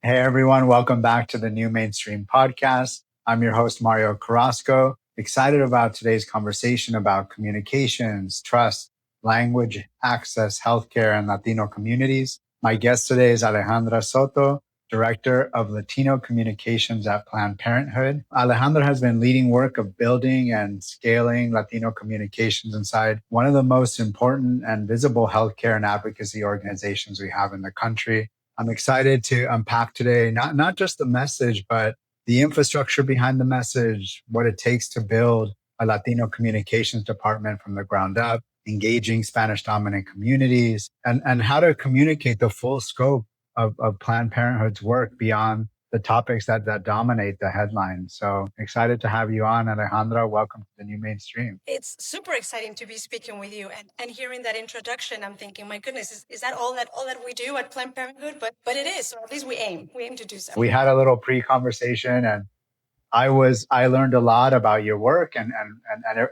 Hey everyone, welcome back to the New Mainstream podcast. I'm your host, Mario Carrasco. Excited about today's conversation about communications, trust, language, access, healthcare, and Latino communities. My guest today is Alejandra Soto, Director of Latino Communications at Planned Parenthood. Alejandra has been leading work of building and scaling Latino communications inside one of the most important and visible healthcare and advocacy organizations we have in the country. I'm excited to unpack today, not just the message, but the infrastructure behind the message, what it takes to build a Latino communications department from the ground up, engaging Spanish-dominant communities, and how to communicate the full scope of Planned Parenthood's work beyond the topics that dominate the headlines. So excited to have you on, Alejandra. Welcome to the New Mainstream. It's super exciting to be speaking with you and hearing that introduction. I'm thinking, my goodness, is that all that we do at Planned Parenthood? But it is, or at least we aim to do so. We had a little pre-conversation and I learned a lot about your work and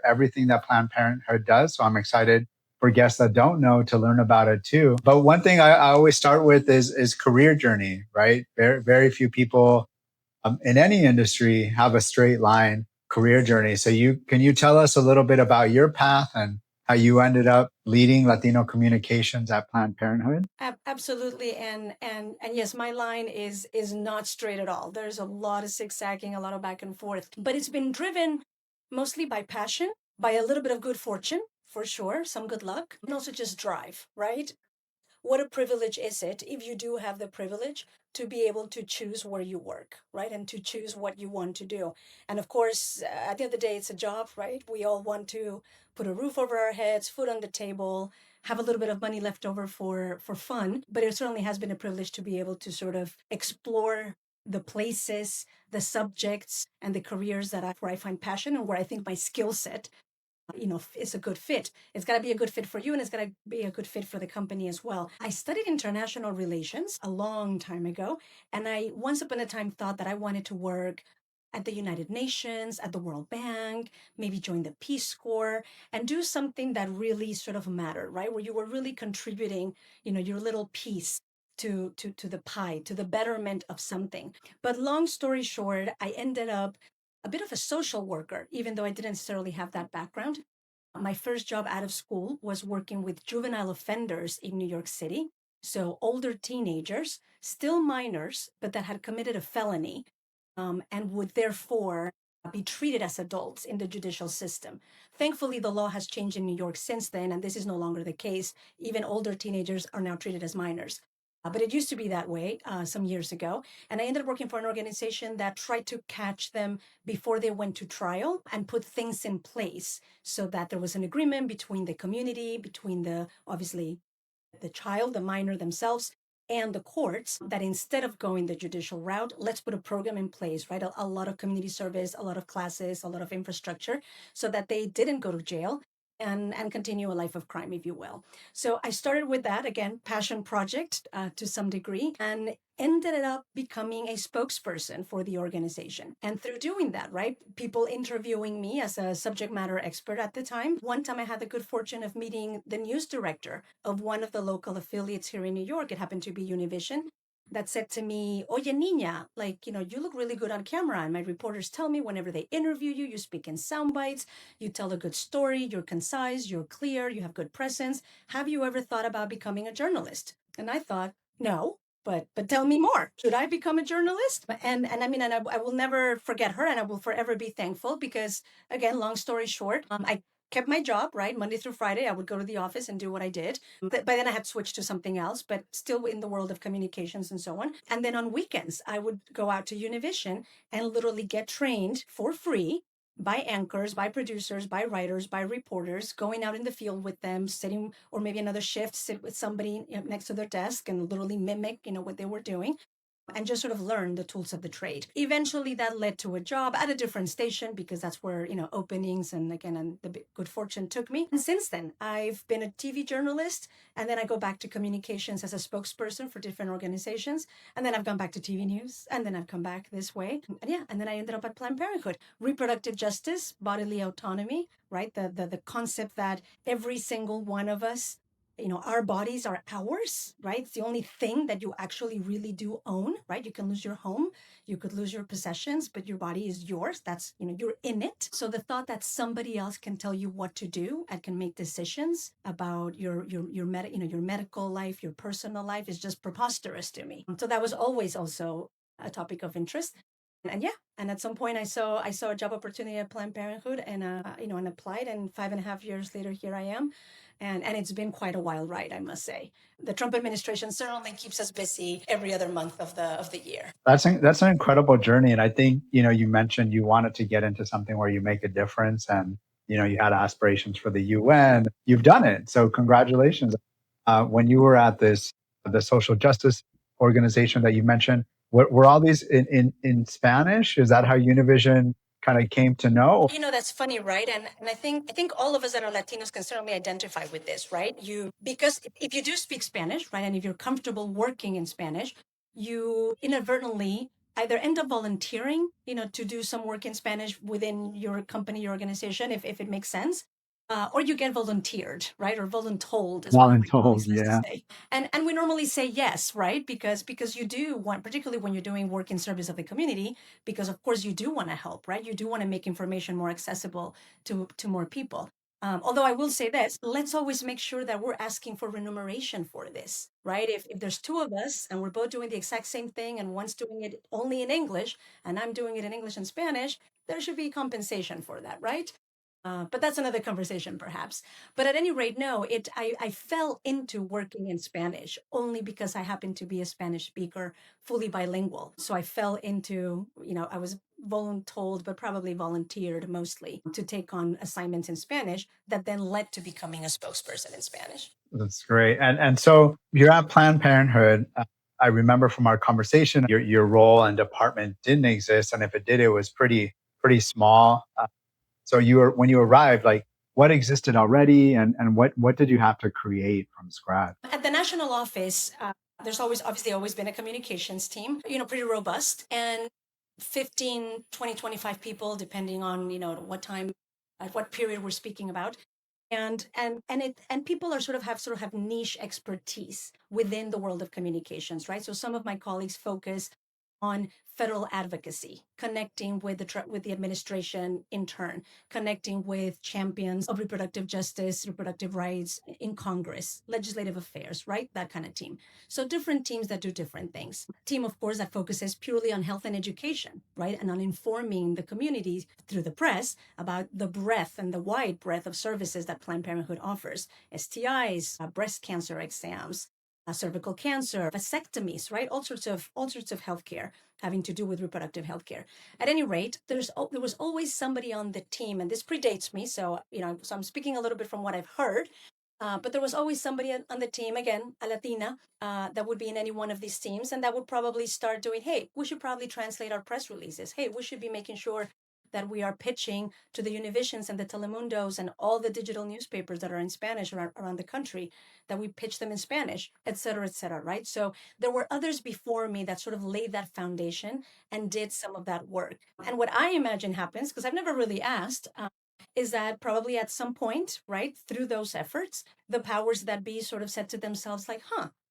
everything that Planned Parenthood does. So I'm excited for guests that don't know to learn about it too. But one thing I always start with is career journey, right? Very few people in any industry have a straight line career journey. So can you tell us a little bit about your path and how you ended up leading Latino communications at Planned Parenthood? Absolutely, and yes, my line is not straight at all. There's a lot of zigzagging, a lot of back and forth, but it's been driven mostly by passion, by a little bit of good fortune, for sure, some good luck, and also just drive, right? What a privilege is it if you do have the privilege to be able to choose where you work, right? And to choose what you want to do. And of course, at the end of the day, it's a job, right? We all want to put a roof over our heads, food on the table, have a little bit of money left over for fun. But it certainly has been a privilege to be able to sort of explore the places, the subjects, and the careers where I find passion and where I think my skill set is a good fit. It's got to be a good fit for you and it's got to be a good fit for the company as well. I studied international relations a long time ago, and I once upon a time thought that I wanted to work at the United Nations, at the World Bank, maybe join the Peace Corps and do something that really sort of mattered, right? Where you were really contributing, your little piece to the pie, to the betterment of something. But long story short, I ended up a bit of a social worker, even though I didn't necessarily have that background. My first job out of school was working with juvenile offenders in New York City. So older teenagers, still minors, but that had committed a felony and would therefore be treated as adults in the judicial system. Thankfully, the law has changed in New York since then, and this is no longer the case. Even older teenagers are now treated as minors. But it used to be that way some years ago. And I ended up working for an organization that tried to catch them before they went to trial and put things in place so that there was an agreement between the community, between obviously the child, the minor themselves, and the courts, that instead of going the judicial route, let's put a program in place, right? A lot of community service, a lot of classes, a lot of infrastructure, so that they didn't go to jail and continue a life of crime, if you will. So I started with that, again, passion project to some degree, and ended up becoming a spokesperson for the organization. And through doing that, right, people interviewing me as a subject matter expert at the time. One time I had the good fortune of meeting the news director of one of the local affiliates here in New York. It happened to be Univision. That said to me, Oye, niña, you look really good on camera. And my reporters tell me whenever they interview you, you speak in sound bites, you tell a good story, you're concise, you're clear, you have good presence. Have you ever thought about becoming a journalist? And I thought, no. But tell me more. Should I become a journalist? I will never forget her, and I will forever be thankful because, again, long story short, I kept my job, right? Monday through Friday, I would go to the office and do what I did. But by then I had switched to something else, but still in the world of communications and so on. And then on weekends, I would go out to Univision and literally get trained for free by anchors, by producers, by writers, by reporters, going out in the field with them, sitting, or maybe another shift, sit with somebody next to their desk and literally mimic, what they were doing and just sort of learn the tools of the trade. Eventually that led to a job at a different station because that's where, openings and the good fortune took me. And since then, I've been a TV journalist, and then I go back to communications as a spokesperson for different organizations. And then I've gone back to TV news, and then I've come back this way. And then I ended up at Planned Parenthood. Reproductive justice, bodily autonomy, right? The concept that every single one of us our bodies are ours, right? It's the only thing that you actually really do own, right? You can lose your home, you could lose your possessions, but your body is yours. That's, you're in it. So the thought that somebody else can tell you what to do and can make decisions about your medical life, your personal life is just preposterous to me. So that was always also a topic of interest. And yeah, and at some point I saw a job opportunity at Planned Parenthood, and and applied, and 5.5 years later here I am. And it's been quite a wild ride, I must say. The Trump administration certainly keeps us busy every other month of the year. That's an incredible journey, and I think you mentioned you wanted to get into something where you make a difference, and you had aspirations for the UN. You've done it, so congratulations. When you were at the social justice organization that you mentioned, were all these in Spanish? Is that how Univision kind of came to know? That's funny, right? And I think all of us that are Latinos can certainly identify with this, right? Because if you do speak Spanish, right, and if you're comfortable working in Spanish, you inadvertently either end up volunteering, to do some work in Spanish within your company, your organization, if it makes sense. Or you get volunteered, right? Or voluntold, as one of my colleagues Voluntold, likes to yeah. say. And we normally say yes, right? Because you do want, particularly when you're doing work in service of the community, because of course you do want to help, right? You do want to make information more accessible to more people. Although I will say this, let's always make sure that we're asking for remuneration for this, right? If there's two of us and we're both doing the exact same thing, and one's doing it only in English and I'm doing it in English and Spanish, there should be compensation for that, right? But that's another conversation, perhaps. But at any rate, no, I fell into working in Spanish only because I happened to be a Spanish speaker, fully bilingual. So I fell into, I was voluntold, but probably volunteered mostly to take on assignments in Spanish that then led to becoming a spokesperson in Spanish. That's great. And so you're at Planned Parenthood. I remember from our conversation, your role and department didn't exist, and if it did, it was pretty small. So when you arrived, like what existed already, and what did you have to create from scratch? At the national office, there's obviously always been a communications team, pretty robust, and 15, 20, 25 people, depending on, what time, at what period we're speaking about. And people have niche expertise within the world of communications, right? So some of my colleagues focus on federal advocacy, connecting with the administration in turn, connecting with champions of reproductive justice, reproductive rights in Congress, legislative affairs, right? That kind of team. So different teams that do different things. Team, of course, that focuses purely on health and education, right? And on informing the community through the press about the breadth and the wide breadth of services that Planned Parenthood offers: STIs, breast cancer exams, cervical cancer, vasectomies, right? All sorts of healthcare having to do with reproductive healthcare. At any rate, there was always somebody on the team, and this predates me, so I'm speaking a little bit from what I've heard. But there was always somebody on the team, again, a Latina, that would be in any one of these teams, and that would probably start doing, hey, we should probably translate our press releases. Hey, we should be making sure that we are pitching to the Univisions and the Telemundos and all the digital newspapers that are in Spanish around the country, that we pitch them in Spanish, et cetera, right? So there were others before me that sort of laid that foundation and did some of that work. And what I imagine happens, because I've never really asked, is that probably at some point, right, through those efforts, the powers that be sort of said to themselves, like,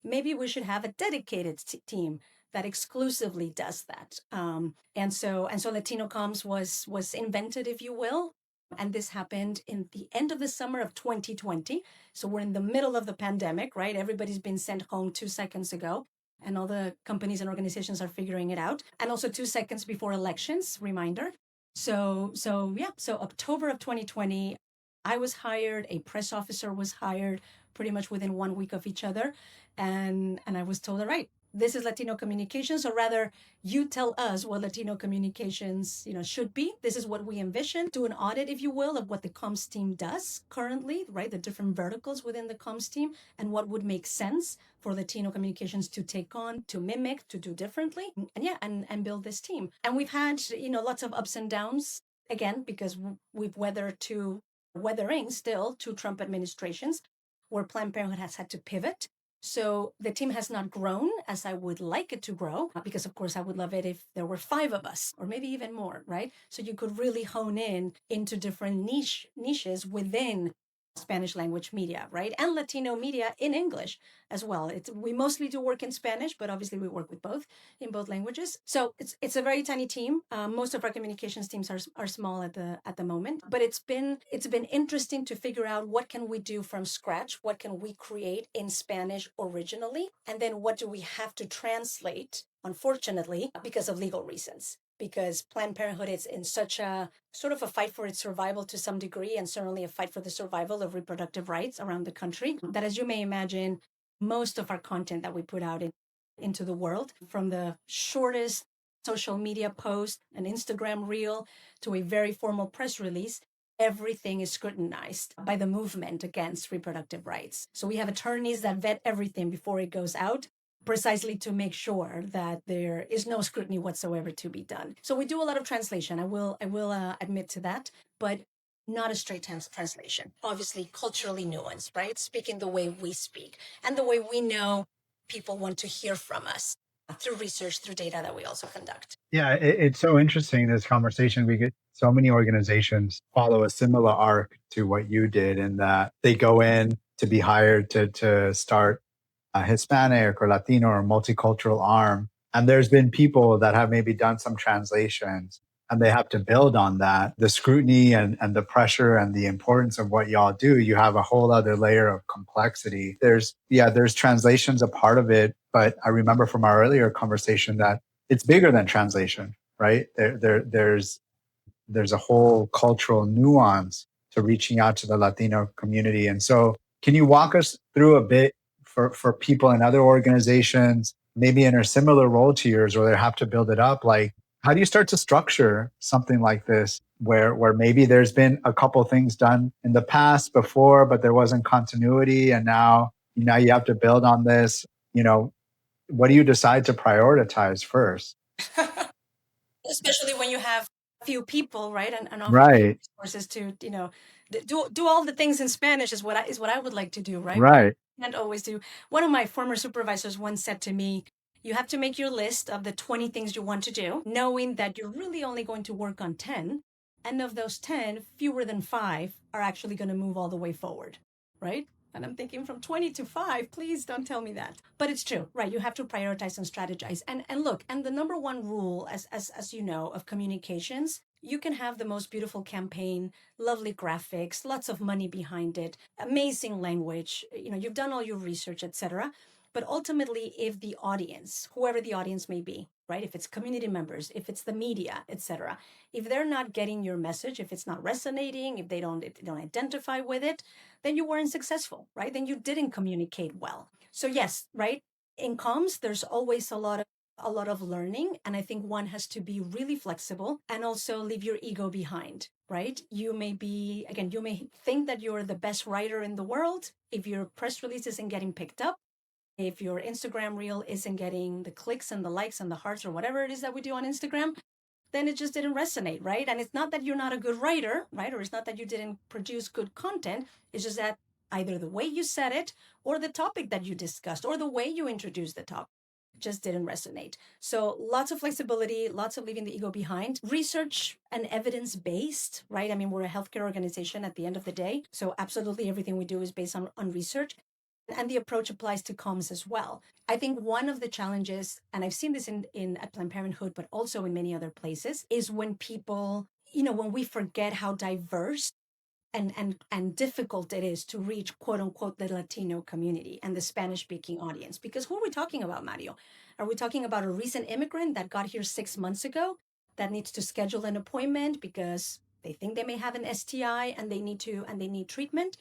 maybe we should have a dedicated team that exclusively does that. And so Latino Comms was invented, if you will. And this happened in the end of the summer of 2020. So we're in the middle of the pandemic, right? Everybody's been sent home 2 seconds ago, and all the companies and organizations are figuring it out. And also 2 seconds before elections, reminder. So October of 2020, I was hired, a press officer was hired pretty much within 1 week of each other. And I was told, all right, this is Latino Communications, or rather, you tell us what Latino Communications, should be. This is what we envision. Do an audit, if you will, of what the comms team does currently, right? The different verticals within the comms team, and what would make sense for Latino Communications to take on, to mimic, to do differently, and build this team. And we've had, lots of ups and downs, again, because we've weathering still two Trump administrations, where Planned Parenthood has had to pivot. So the team has not grown as I would like it to grow, because of course I would love it if there were 5 of us, or maybe even more, right? So you could really hone in into different niches within Spanish language media, right? And Latino media in English as well. We mostly do work in Spanish, but obviously we work with both in both languages. So it's a very tiny team. Most of our communications teams are small at the moment, but it's been interesting to figure out what can we do from scratch, what can we create in Spanish originally, and then what do we have to translate, unfortunately, because of legal reasons. Because Planned Parenthood is in such a sort of a fight for its survival to some degree, and certainly a fight for the survival of reproductive rights around the country, that, as you may imagine, most of our content that we put out into the world, from the shortest social media post, an Instagram reel, to a very formal press release, everything is scrutinized by the movement against reproductive rights. So we have attorneys that vet everything before it goes out, precisely to make sure that there is no scrutiny whatsoever to be done. So we do a lot of translation. I will admit to that, but not a straight translation. Obviously, culturally nuanced, right? Speaking the way we speak and the way we know people want to hear from us through research, through data that we also conduct. Yeah, it's so interesting, this conversation. We get so many organizations follow a similar arc to what you did, in that they go in to be hired to start a Hispanic or Latino or multicultural arm. And there's been people that have maybe done some translations, and they have to build on that. The scrutiny and the pressure and the importance of what y'all do, you have a whole other layer of complexity. There's translations a part of it, but I remember from our earlier conversation that it's bigger than translation, right? There's a whole cultural nuance to reaching out to the Latino community. And so can you walk us through a bit for people in other organizations, maybe in a similar role to yours, or they have to build it up? Like, how do you start to structure something like this where maybe there's been a couple things done in the past before, but there wasn't continuity, and now you have to build on this? What do you decide to prioritize first? Especially when you have few people, right? And often Right, resources to, do all the things in Spanish is what I would like to do, right? right. Can't always do. One of my former supervisors once said to me, you have to make your list of the 20 things you want to do, knowing that you're really only going to work on 10. And of those 10, fewer than 5 are actually going to move all the way forward, right? And I'm thinking, from 20 to 5, please don't tell me that. But it's true, right? You have to prioritize and strategize. And look, and the number one rule, as you know, of communications, you can have the most beautiful campaign, lovely graphics, lots of money behind it, amazing language, you've done all your research, etc. But ultimately, if the audience, whoever the audience may be, right, if it's community members, if it's the media, etc., if they're not getting your message, if it's not resonating, if they don't identify with it, then you weren't successful, right? Then you didn't communicate well. So yes, right, in comms, there's always a lot of learning, and I think one has to be really flexible and also leave your ego behind, right? You may think that you're the best writer in the world. If your press release isn't getting picked up, if your Instagram reel isn't getting the clicks and the likes and the hearts or whatever it is that we do on Instagram, then it just didn't resonate, right? And it's not that you're not a good writer, right? Or it's not that you didn't produce good content. It's just that either the way you said it, or the topic that you discussed, or the way you introduced the topic just didn't resonate. So lots of flexibility, lots of leaving the ego behind. Research and evidence-based, right? I mean, we're a healthcare organization at the end of the day. So absolutely everything we do is based on research. And the approach applies to comms as well. I think one of the challenges, and I've seen this in at Planned Parenthood, but also in many other places, is when people, when we forget how diverse and difficult it is to reach, quote unquote, the Latino community and the Spanish speaking audience. Because who are we talking about, Mario? Are we talking about a recent immigrant that got here 6 months ago that needs to schedule an appointment because they think they may have an STI and they need treatment?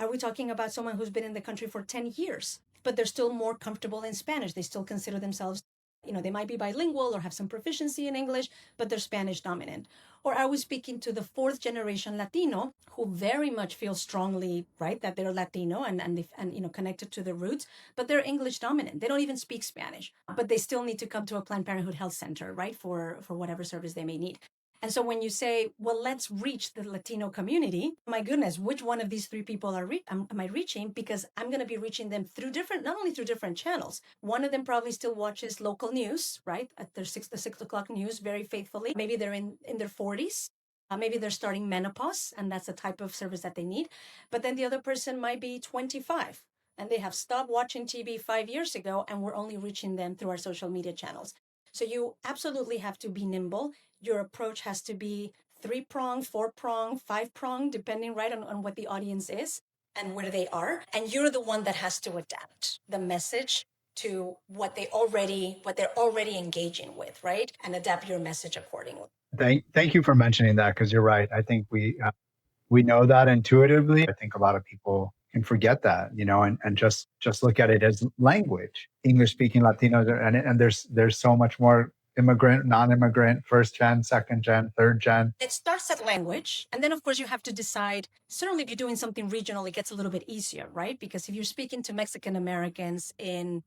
Are we talking about someone who's been in the country for 10 years, but they're still more comfortable in Spanish? They still consider themselves, they might be bilingual or have some proficiency in English, but they're Spanish dominant. Or are we speaking to the fourth generation Latino who very much feels strongly, right, that they're Latino and connected to their roots, but they're English dominant. They don't even speak Spanish, but they still need to come to a Planned Parenthood health center, right, for whatever service they may need. And so when you say, well, let's reach the Latino community, my goodness, which one of these three people am I reaching? Because I'm going to be reaching them through not only through different channels. One of them probably still watches local news, right? At the 6 o'clock news very faithfully. Maybe they're in their 40s. Maybe they're starting menopause, and that's the type of service that they need. But then the other person might be 25, and they have stopped watching TV 5 years ago, and we're only reaching them through our social media channels. So you absolutely have to be nimble. Your approach has to be three-pronged, four-pronged, five-pronged, depending right on what the audience is and where they are. And you're the one that has to adapt the message to what they're already engaging with, right? And adapt your message accordingly. Thank you for mentioning that, because you're right. I think we know that intuitively. I think a lot of people can forget that, and just look at it as language. English speaking Latinos, and there's so much more immigrant, non-immigrant, first gen, second gen, third gen. It starts at language. And then, of course, you have to decide. Certainly, if you're doing something regional, it gets a little bit easier, right? Because if you're speaking to Mexican Americans in,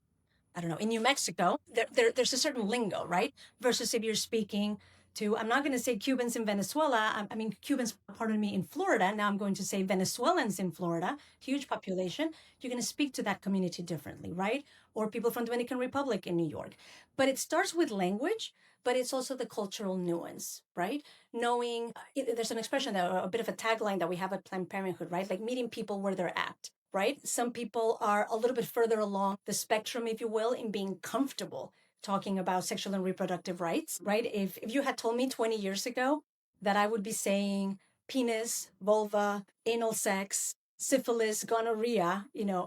I don't know, in New Mexico, there's a certain lingo, right? Versus if you're speaking to, I'm not going to say Cubans in Venezuela. I mean, Cubans, pardon me, in Florida. Now I'm going to say Venezuelans in Florida, huge population. You're going to speak to that community differently, right? Or people from Dominican Republic in New York. But it starts with language, but it's also the cultural nuance, right? Knowing, there's an expression, a bit of a tagline that we have at Planned Parenthood, right? Like meeting people where they're at, right? Some people are a little bit further along the spectrum, if you will, in being comfortable talking about sexual and reproductive rights, right? If you had told me 20 years ago that I would be saying penis, vulva, anal sex, syphilis, gonorrhea,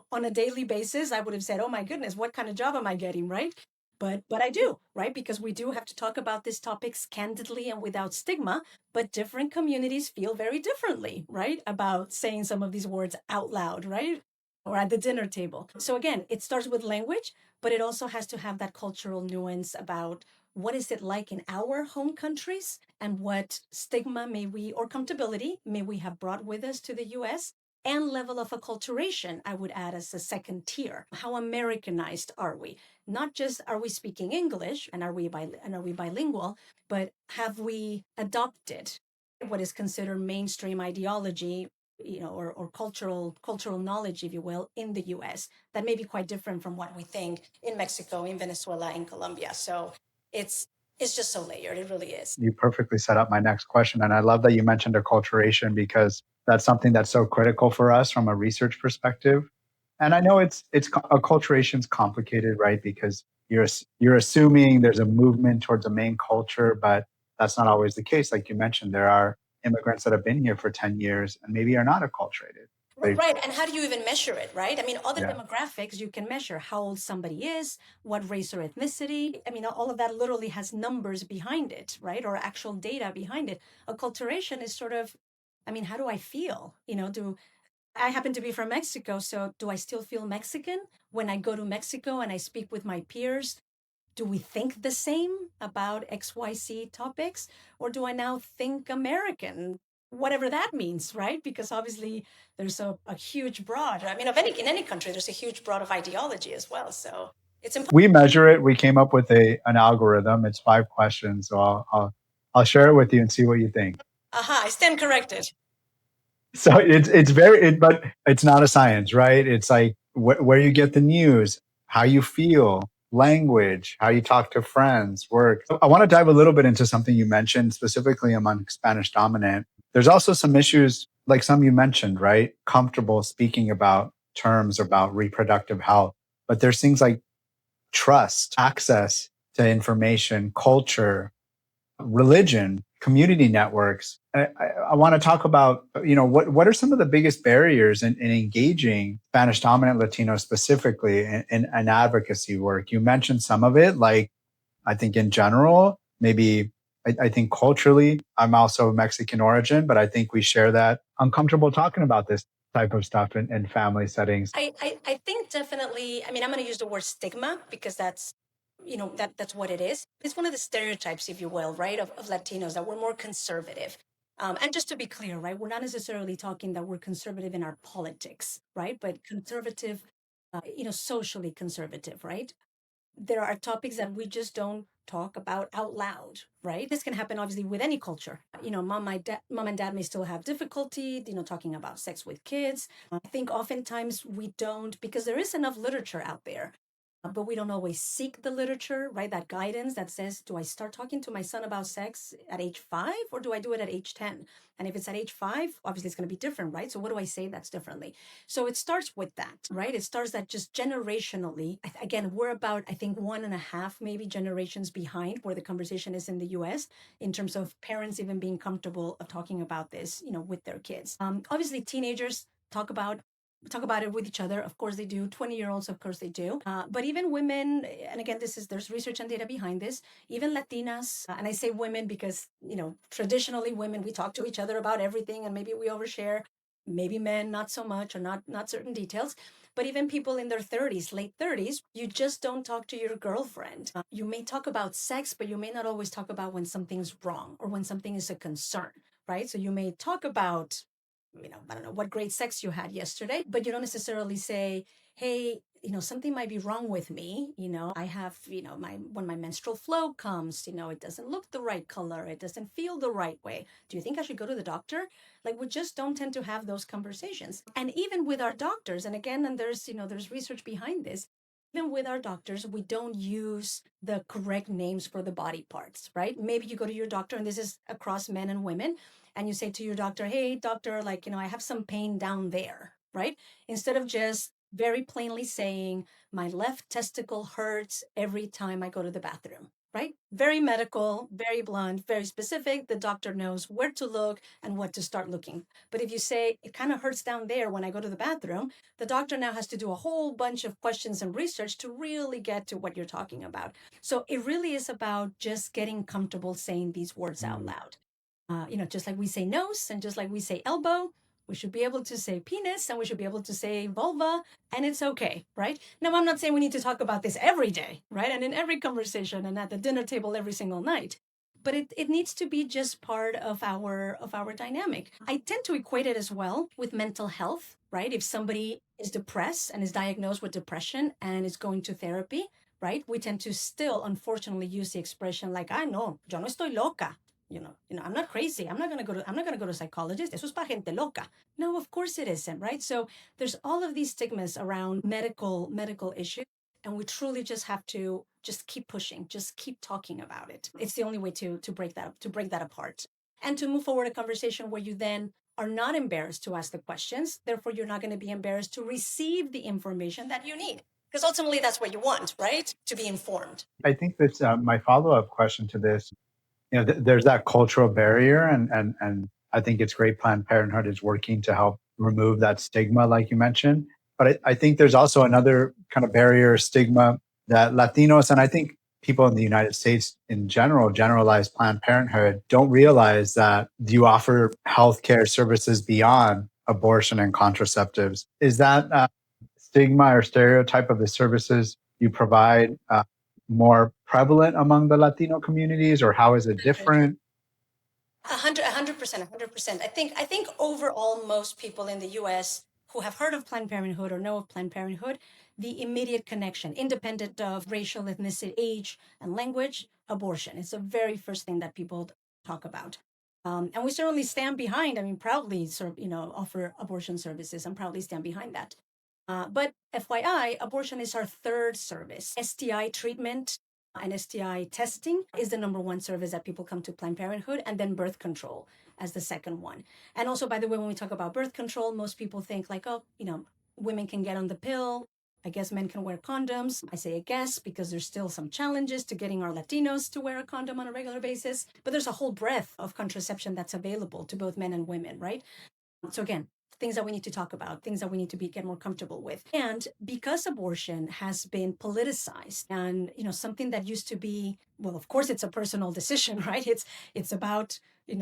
on a daily basis, I would have said, oh my goodness, what kind of job am I getting, right? But I do, right? Because we do have to talk about these topics candidly and without stigma, but different communities feel very differently, right? About saying some of these words out loud, right? Or at the dinner table. So again, it starts with language, but it also has to have that cultural nuance about what is it like in our home countries and what stigma or comfortability may we have brought with us to the US, and level of acculturation, I would add as a second tier. How Americanized are we? Not just are we speaking English and are we bilingual, but have we adopted what is considered mainstream ideology, or cultural knowledge, if you will, in the US that may be quite different from what we think in Mexico, in Venezuela, in Colombia. So it's just so layered. It really is. You perfectly set up my next question. And I love that you mentioned acculturation, because that's something that's so critical for us from a research perspective. And I know it's acculturation's complicated, right? Because you're assuming there's a movement towards a main culture, but that's not always the case. Like you mentioned, there are immigrants that have been here for 10 years and maybe are not acculturated. Right. And how do you even measure it, right? I mean, other demographics, you can measure how old somebody is, what race or ethnicity. I mean, all of that literally has numbers behind it, right? Or actual data behind it. Acculturation is sort of, I mean, how do I feel? I happen to be from Mexico, so do I still feel Mexican when I go to Mexico and I speak with my peers? Do we think the same about XYZ topics? Or do I now think American? Whatever that means, right? Because obviously there's a huge broad, I mean, in any country, there's a huge broad of ideology as well. So it's important. We measure it. We came up with an algorithm. It's 5 questions. So I'll share it with you and see what you think. Aha, I stand corrected. So but it's not a science, right? It's like where you get the news, how you feel, language, how you talk to friends, work. I want to dive a little bit into something you mentioned, specifically among Spanish dominant. There's also some issues, like some you mentioned, right? Comfortable speaking about terms about reproductive health, but there's things like trust, access to information, culture, religion, community networks. I want to talk about, what are some of the biggest barriers in engaging Spanish dominant Latinos specifically in advocacy work? You mentioned some of it, like I think in general, maybe I think culturally, I'm also Mexican origin, but I think we share that uncomfortable talking about this type of stuff in family settings. I think definitely, I mean, I'm going to use the word stigma because that's that's what it is. It's one of the stereotypes, if you will, right, of Latinos, that we're more conservative. And just to be clear, right, we're not necessarily talking that we're conservative in our politics, right, but conservative, socially conservative, right? There are topics that we just don't talk about out loud, right? This can happen obviously with any culture. Mom and dad may still have difficulty, talking about sex with kids. I think oftentimes we don't, because there is enough literature out there but we don't always seek the literature, right? That guidance that says, do I start talking to my son about sex at age 5 or do I do it at age 10? And if it's at age 5, obviously it's going to be different, right? So what do I say that's differently? So it starts with that, right? It starts that just generationally. Again, we're about, I think, 1.5 maybe generations behind where the conversation is in the US in terms of parents even being comfortable of talking about this, with their kids. Obviously, teenagers talk about it with each other. Of course they do. 20-year-olds, of course they do. But even women, and again, there's research and data behind this, even Latinas, and I say women because, traditionally women, we talk to each other about everything and maybe we overshare. Maybe men, not so much, or not certain details. But even people in their 30s, late 30s, you just don't talk to your girlfriend. You may talk about sex, but you may not always talk about when something's wrong or when something is a concern, right? So you may talk about, I don't know what great sex you had yesterday, but you don't necessarily say, hey, something might be wrong with me. I have, when my menstrual flow comes, it doesn't look the right color. It doesn't feel the right way. Do you think I should go to the doctor? Like, we just don't tend to have those conversations. And even with our doctors, and again, and there's research behind this, even with our doctors, we don't use the correct names for the body parts, right? Maybe you go to your doctor, and this is across men and women, and you say to your doctor, hey, doctor, I have some pain down there, right? Instead of just very plainly saying, my left testicle hurts every time I go to the bathroom, right? Very medical, very blunt, very specific. The doctor knows where to look and what to start looking. But if you say, it kind of hurts down there when I go to the bathroom, the doctor now has to do a whole bunch of questions and research to really get to what you're talking about. So it really is about just getting comfortable saying these words out loud. Just like we say nose and just like we say elbow, we should be able to say penis and we should be able to say vulva, and it's okay, right? Now, I'm not saying we need to talk about this every day, right? And in every conversation and at the dinner table every single night. But it needs to be just part of our dynamic. I tend to equate it as well with mental health, right? If somebody is depressed and is diagnosed with depression and is going to therapy, right? We tend to still, unfortunately, use the expression like, "Ah, no, yo no estoy loca." I'm not crazy. I'm not gonna go to a psychologist. Eso es para gente loca. No, of course it isn't, right? So there's all of these stigmas around medical issues, and we truly just have to just keep pushing, just keep talking about it. It's the only way to break that apart, and to move forward a conversation where you then are not embarrassed to ask the questions. Therefore, you're not going to be embarrassed to receive the information that you need. Because ultimately, that's what you want, right? To be informed. I think that's my follow-up question to this. There's that cultural barrier, and I think it's great Planned Parenthood is working to help remove that stigma, like you mentioned. But I think there's also another kind of barrier, stigma, that Latinos, and I think people in the United States in general, generalized Planned Parenthood, don't realize that you offer healthcare services beyond abortion and contraceptives. Is that stigma or stereotype of the services you provide more prevalent among the Latino communities, or how is it different? 100%, 100%. I think overall, most people in the U.S. who have heard of Planned Parenthood or know of Planned Parenthood, the immediate connection, independent of racial, ethnicity, age, and language, abortion. It's the very first thing that people talk about. And we certainly stand behind, proudly offer abortion services and proudly stand behind that. But FYI, abortion is our third service. STI treatment and STI testing is the number one service that people come to Planned Parenthood, and then birth control as the second one. And also, by the way, when we talk about birth control, most people think like, oh, women can get on the pill. I guess men can wear condoms. I say I guess because there's still some challenges to getting our Latinos to wear a condom on a regular basis. But there's a whole breadth of contraception that's available to both men and women, right? So again, things that we need to talk about, things that we need to get more comfortable with. And because abortion has been politicized and, something that used to be, well, of course it's a personal decision, right? It's about,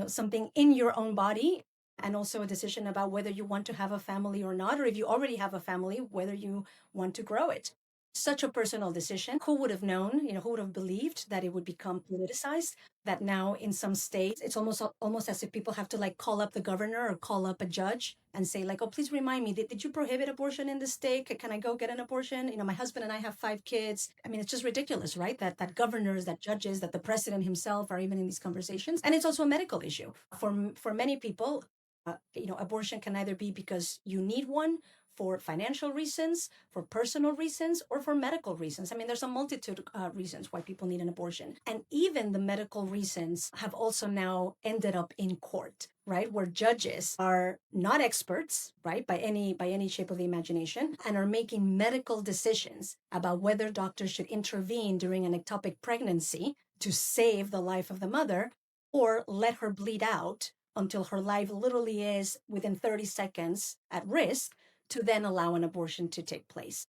something in your own body, and also a decision about whether you want to have a family or not, or if you already have a family, whether you want to grow it. Such a personal decision. Who would have known, who would have believed that it would become politicized? That now in some states, it's almost as if people have to like call up the governor or call up a judge and say like, oh, please remind me, did you prohibit abortion in the state? Can I go get an abortion? My husband and I have 5 kids. It's just ridiculous, right? That governors, that judges, that the president himself are even in these conversations. And it's also a medical issue. For many people, abortion can either be because you need one for financial reasons, for personal reasons, or for medical reasons. I mean, there's a multitude of reasons why people need an abortion. And even the medical reasons have also now ended up in court, right? Where judges are not experts, right, by any shape of the imagination, and are making medical decisions about whether doctors should intervene during an ectopic pregnancy to save the life of the mother or let her bleed out until her life literally is within 30 seconds at risk to then allow an abortion to take place.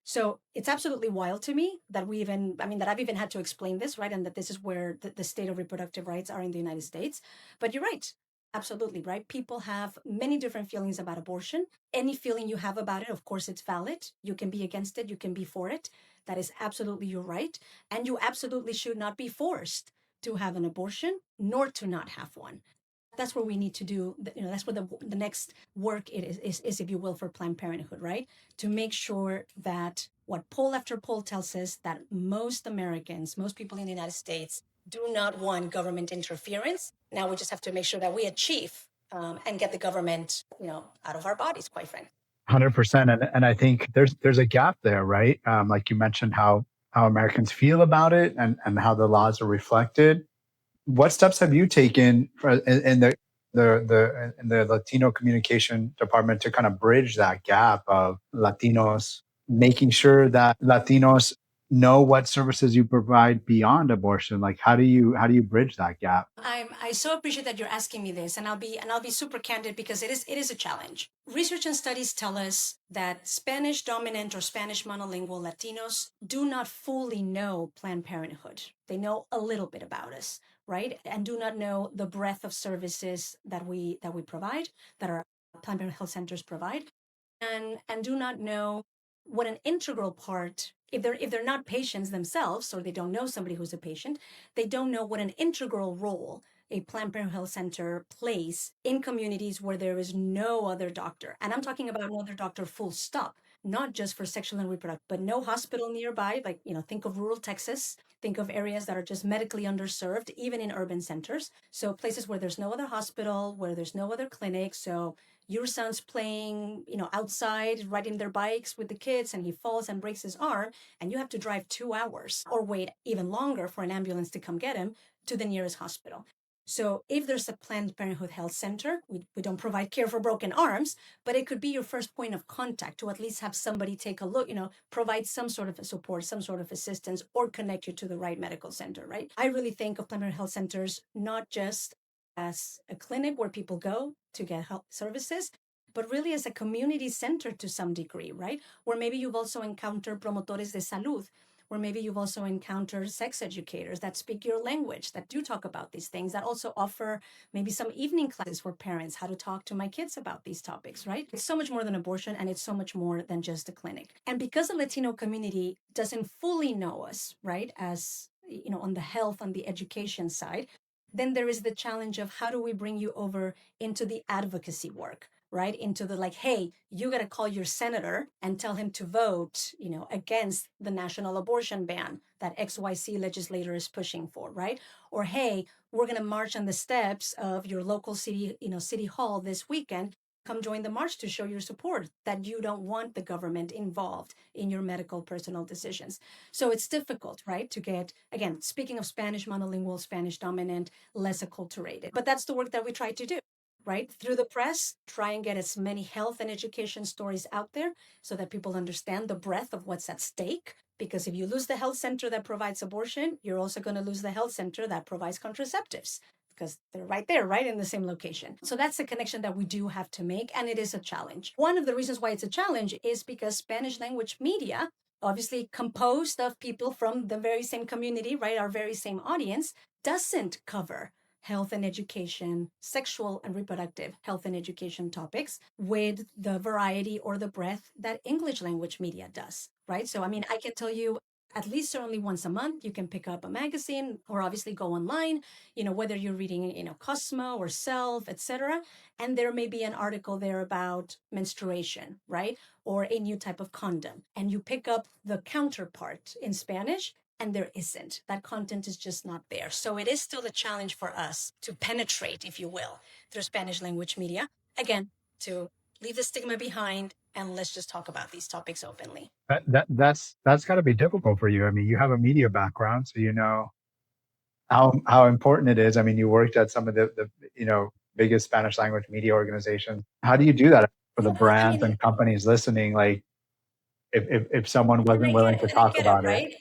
So it's absolutely wild to me that that I've even had to explain this, right? And that this is where the state of reproductive rights are in the United States. But you're right. Absolutely, right? People have many different feelings about abortion. Any feeling you have about it, of course, it's valid. You can be against it, you can be for it. That is absolutely your right. And you absolutely should not be forced to have an abortion, nor to not have one. That's where we need to do, that's where the next work is, if you will, for Planned Parenthood, right? To make sure that what poll after poll tells us that most Americans, most people in the United States do not want government interference. Now we just have to make sure that we achieve and get the government, out of our bodies, quite frankly. 100%. And I think there's a gap there, right? Like you mentioned how Americans feel about it and how the laws are reflected. What steps have you taken in the Latino communication department to kind of bridge that gap of Latinos, making sure that Latinos know what services you provide beyond abortion? Like how do you bridge that gap? I so appreciate that you're asking me this, and I'll be super candid because it is a challenge. Research and studies tell us that Spanish dominant or Spanish monolingual Latinos do not fully know Planned Parenthood. They know a little bit about us, right? And do not know the breadth of services that we provide, that our Planned Parenthood health centers provide, and do not know what an integral part, if they're not patients themselves, or they don't know somebody who's a patient, they don't know what an integral role a Planned Parenthood Health Center plays in communities where there is no other doctor. And I'm talking about no other doctor, full stop, not just for sexual and reproductive, but no hospital nearby. Like, think of rural Texas, think of areas that are just medically underserved, even in urban centers. So places where there's no other hospital, where there's no other clinic. So your son's playing, outside, riding their bikes with the kids, and he falls and breaks his arm, and you have to drive 2 hours or wait even longer for an ambulance to come get him to the nearest hospital. So if there's a Planned Parenthood Health Center, we don't provide care for broken arms, but it could be your first point of contact to at least have somebody take a look, provide some sort of support, some sort of assistance, or connect you to the right medical center, right? I really think of Planned Parenthood Health Centers not just as a clinic where people go to get health services, but really as a community center to some degree, right? Where maybe you've also encountered promotores de salud, where maybe you've also encountered sex educators that speak your language, that do talk about these things, that also offer maybe some evening classes for parents, how to talk to my kids about these topics, right? It's so much more than abortion, and it's so much more than just a clinic. And because the Latino community doesn't fully know us, right, as on the health, on the education side, then there is the challenge of how do we bring you over into the advocacy work, right? Into the like, hey, you got to call your senator and tell him to vote, against the national abortion ban that XYZ legislator is pushing for, right? Or hey, we're going to march on the steps of your local city, city hall this weekend. Come join the march to show your support that you don't want the government involved in your medical personal decisions. So it's difficult, right? To get, again, speaking of Spanish monolingual, Spanish dominant, less acculturated. But that's the work that we try to do, right? Through the press, try and get as many health and education stories out there so that people understand the breadth of what's at stake. Because if you lose the health center that provides abortion, you're also going to lose the health center that provides contraceptives, because they're right there, right in the same location. So that's the connection that we do have to make, and it is a challenge. One of the reasons why it's a challenge is because Spanish language media, obviously composed of people from the very same community, right, our very same audience, doesn't cover health and education, sexual and reproductive health and education topics with the variety or the breadth that English language media does, right? So, I mean, I can tell you at least certainly once a month, you can pick up a magazine or obviously go online, whether you're reading, Cosmo or Self, etc. And there may be an article there about menstruation, right? Or a new type of condom. And you pick up the counterpart in Spanish, and there isn't. That content is just not there. So it is still a challenge for us to penetrate, if you will, through Spanish language media. Again, to leave the stigma behind, and let's just talk about these topics openly. That's got to be difficult for you. I mean, you have a media background, so you know how important it is. I mean, you worked at some of the biggest Spanish language media organizations. How do you do that for the Yeah, I brands mean, and companies listening? Like, if someone and wasn't willing to I talk get it, about it, right?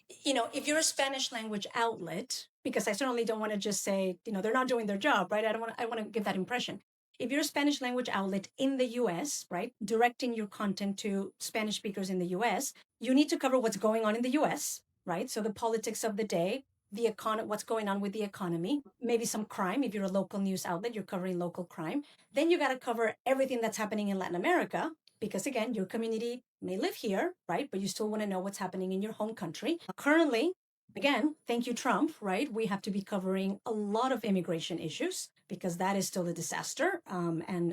If you're a Spanish language outlet, because I certainly don't want to just say, they're not doing their job, right? I want to give that impression. If you're a Spanish language outlet in the US, right, directing your content to Spanish speakers in the US, you need to cover what's going on in the US, right? So the politics of the day, the economy, what's going on with the economy, maybe some crime. If you're a local news outlet, you're covering local crime. Then you got to cover everything that's happening in Latin America, because again, your community may live here, right? But you still want to know what's happening in your home country. Currently, again, thank you, Trump, right? We have to be covering a lot of immigration issues because that is still a disaster, and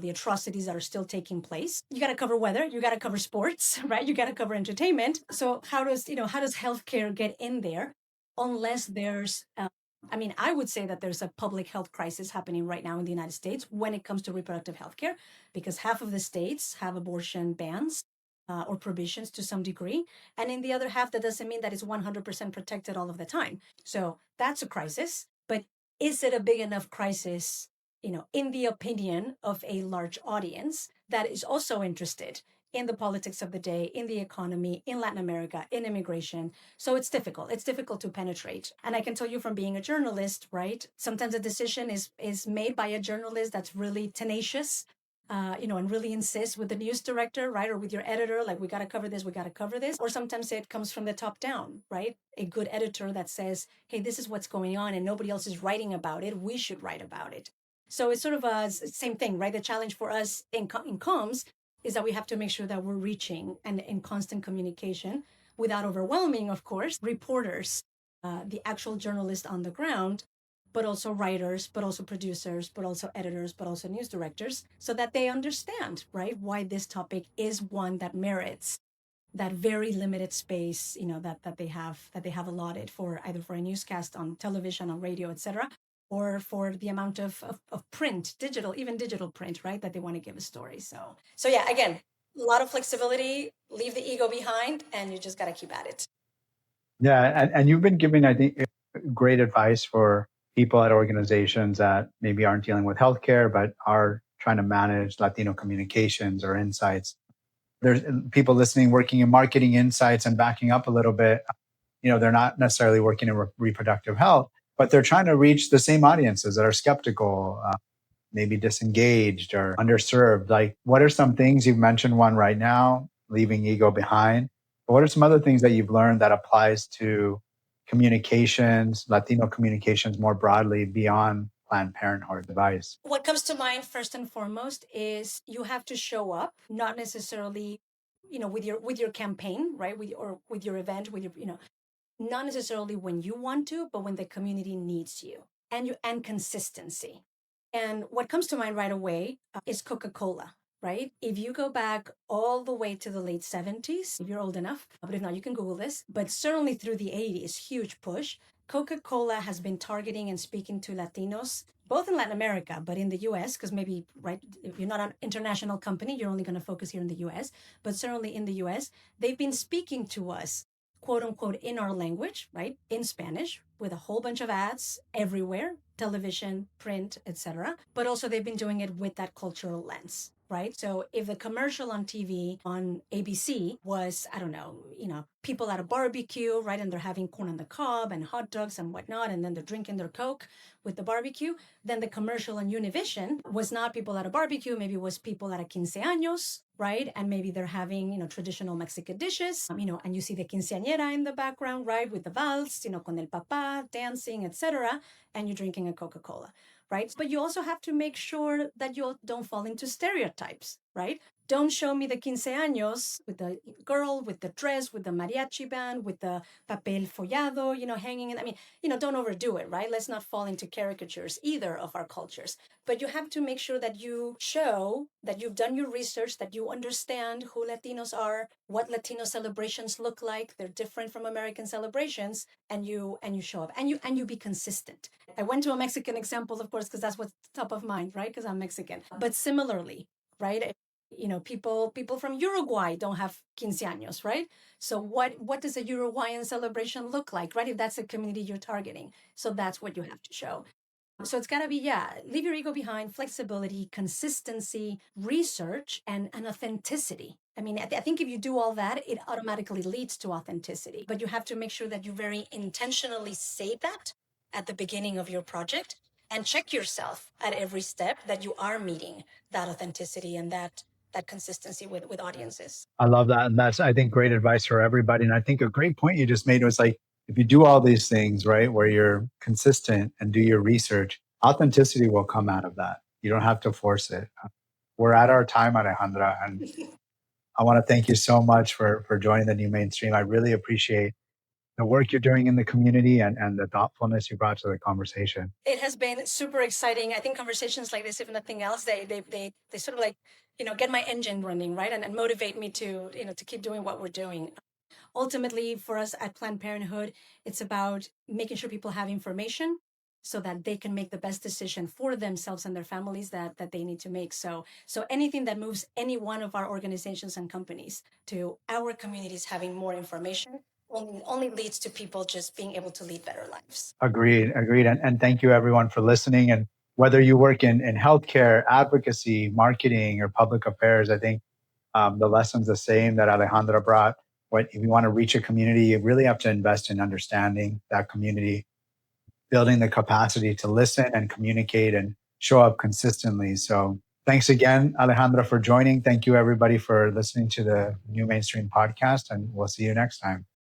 the atrocities that are still taking place. You got to cover weather, you got to cover sports, right? You got to cover entertainment. So how does healthcare get in there, unless there's I mean, I would say that there's a public health crisis happening right now in the United States when it comes to reproductive health care, because half of the states have abortion bans or prohibitions to some degree. And in the other half, that doesn't mean that it's 100% protected all of the time. So that's a crisis. But is it a big enough crisis, in the opinion of a large audience that is also interested in the politics of the day, in the economy, in Latin America, in immigration? So it's difficult. It's difficult to penetrate. And I can tell you from being a journalist, right? Sometimes a decision is made by a journalist that's really tenacious, and really insist with the news director, right? Or with your editor, like, we got to cover this, we got to cover this. Or sometimes it comes from the top down, right? A good editor that says, hey, this is what's going on and nobody else is writing about it. We should write about it. So it's sort of a same thing, right? The challenge for us in comms is that we have to make sure that we're reaching and in constant communication without overwhelming, of course, reporters, the actual journalists on the ground, but also writers, but also producers, but also editors, but also news directors, so that they understand, right, why this topic is one that merits that very limited space, that they have allotted for either for a newscast on television, on radio, etc., or for the amount of print, digital, even digital print, right, that they want to give a story. So yeah, again, a lot of flexibility, leave the ego behind, and you just got to keep at it. yeah, and you've been giving, I think, great advice for people at organizations that maybe aren't dealing with healthcare but are trying to manage Latino communications or insights. There's people listening working in marketing insights, and backing up a little bit. They're not necessarily working in reproductive health, but they're trying to reach the same audiences that are skeptical, maybe disengaged or underserved. Like, what are some things? You've mentioned one right now, leaving ego behind. But what are some other things that you've learned that applies to communications, Latino communications more broadly, beyond Planned Parenthood advice? What comes to mind first and foremost is you have to show up, not necessarily, with your campaign, right? With your event, with your, not necessarily when you want to, but when the community needs you, and consistency. And what comes to mind right away is Coca-Cola, right? If you go back all the way to the late 70s, if you're old enough, but if not, you can Google this, but certainly through the 80s, huge push. Coca-Cola has been targeting and speaking to Latinos, both in Latin America, but in the US, because maybe, right, if you're not an international company, you're only going to focus here in the US, but certainly in the US, they've been speaking to us, quote unquote, in our language, right, in Spanish, with a whole bunch of ads everywhere, television, print, etc. But also they've been doing it with that cultural lens, right? So if the commercial on TV on ABC was, I don't know, people at a barbecue, right, and they're having corn on the cob and hot dogs and whatnot, and then they're drinking their Coke with the barbecue, then the commercial on Univision was not people at a barbecue, maybe it was people at a quince años, right? And maybe they're having, traditional Mexican dishes, and you see the quinceañera in the background, right? With the vals, con el papá, dancing, etc. And you're drinking a Coca-Cola, right? But you also have to make sure that you don't fall into stereotypes, right? Don't show me the quince años with the girl, with the dress, with the mariachi band, with the papel follado, hanging in. I mean, don't overdo it, right? Let's not fall into caricatures either of our cultures. But you have to make sure that you show that you've done your research, that you understand who Latinos are, what Latino celebrations look like. They're different from American celebrations, and you show up, and you be consistent. I went to a Mexican example, of course, because that's what's top of mind, right? Because I'm Mexican. But similarly, right? People from Uruguay don't have quinceaños, right? So what does a Uruguayan celebration look like, right? If that's the community you're targeting. So that's what you have to show. So it's got to be, leave your ego behind, flexibility, consistency, research, and authenticity. I mean, I think if you do all that, it automatically leads to authenticity. But you have to make sure that you very intentionally say that at the beginning of your project and check yourself at every step that you are meeting that authenticity and that consistency with audiences. I love that. And that's, I think, great advice for everybody. And I think a great point you just made was like, if you do all these things, right, where you're consistent and do your research, authenticity will come out of that. You don't have to force it. We're at our time, Alejandra, and I want to thank you so much for joining the New Mainstream. I really appreciate the work you're doing in the community and the thoughtfulness you brought to the conversation. It has been super exciting. I think conversations like this, if nothing else, they sort of like, get my engine running, right? And motivate me to, to keep doing what we're doing. Ultimately, for us at Planned Parenthood, it's about making sure people have information so that they can make the best decision for themselves and their families that they need to make. So anything that moves any one of our organizations and companies to our communities having more information only leads to people just being able to lead better lives. Agreed. And thank you everyone for listening. And whether you work in healthcare, advocacy, marketing, or public affairs, I think the lesson's the same that Alejandra brought. If you want to reach a community, you really have to invest in understanding that community, building the capacity to listen and communicate and show up consistently. So thanks again, Alejandra, for joining. Thank you everybody for listening to the New Mainstream podcast, and we'll see you next time.